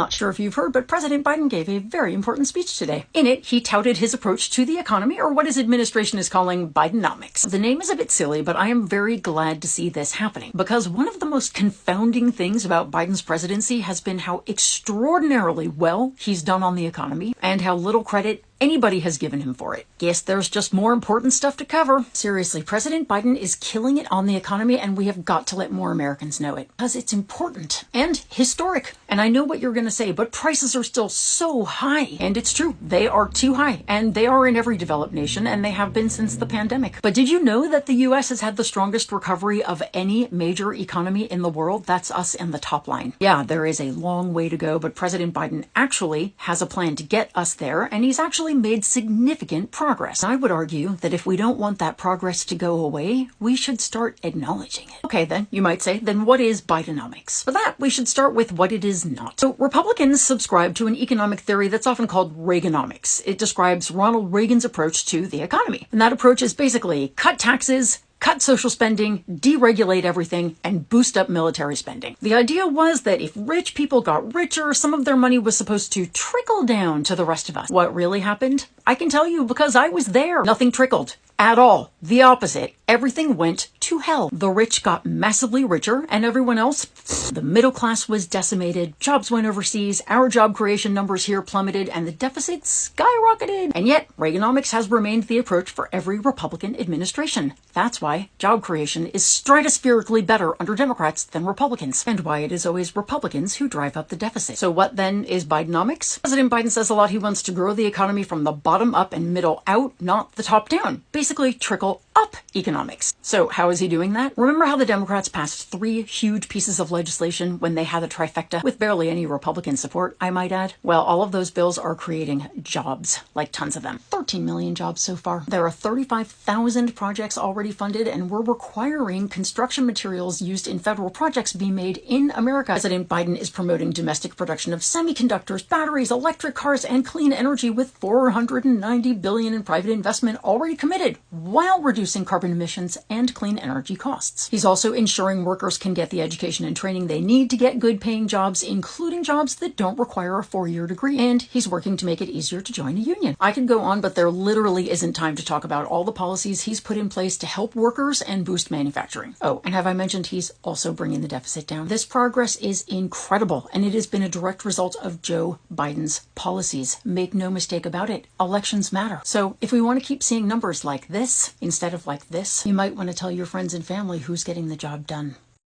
Not sure if you've heard, but President Biden gave a very important speech today. In it, he touted his approach to the economy, or what his administration is calling Bidenomics. The name is a bit silly, but I am very glad to see this happening, because one of the most confounding things about Biden's presidency has been how extraordinarily well he's done on the economy, and how little credit anybody has given him for it. Guess there's just more important stuff to cover. Seriously, President Biden is killing it on the economy, and we have got to let more Americans know it, because it's important and historic. And I know what you're going to say, but prices are still so high. And it's true, they are too high, and they are in every developed nation, and they have been since the pandemic. But did you know that the US has had the strongest recovery of any major economy in the world? That's us in the top line. Yeah, there is a long way to go, but President Biden actually has a plan to get us there, and he's actually made significant progress. I would argue that if we don't want that progress to go away, we should start acknowledging it. Okay, then, you might say, then what is Bidenomics? For that, we should start with what it is not. So, Republicans subscribe to an economic theory that's often called Reaganomics. It describes Ronald Reagan's approach to the economy. And that approach is basically cut taxes, cut social spending, deregulate everything, and boost up military spending. The idea was that if rich people got richer, some of their money was supposed to trickle down to the rest of us. What really happened? I can tell you because I was there. Nothing trickled at all. The opposite. Everything went to hell. The rich got massively richer, and everyone else, the middle class was decimated, jobs went overseas, our job creation numbers here plummeted, and the deficit skyrocketed. And yet, Reaganomics has remained the approach for every Republican administration. That's why job creation is stratospherically better under Democrats than Republicans, and why it is always Republicans who drive up the deficit. So what then is Bidenomics? President Biden says a lot he wants to grow the economy from the bottom up and middle out, not the top down. Basically, trickle up economics. So how is he doing that? Remember how the Democrats passed 3 huge pieces of legislation when they had a trifecta with barely any Republican support, I might add? Well, all of those bills are creating jobs, like tons of them. 13 million jobs so far. There are 35,000 projects already funded, and we're requiring construction materials used in federal projects be made in America. President Biden is promoting domestic production of semiconductors, batteries, electric cars, and clean energy with $490 billion in private investment already committed, while reducing carbon emissions and clean energy costs. He's also ensuring workers can get the education and training they need to get good paying jobs, including jobs that don't require a 4-year degree, and he's working to make it easier to join a union. I could go on, but there literally isn't time to talk about all the policies he's put in place to help workers and boost manufacturing. Oh, and have I mentioned he's also bringing the deficit down? This progress is incredible, and it has been a direct result of Joe Biden's policies. Make no mistake about it, elections matter. So if we want to keep seeing numbers like this instead of like this, you might want to tell your friends and family who's getting the job done.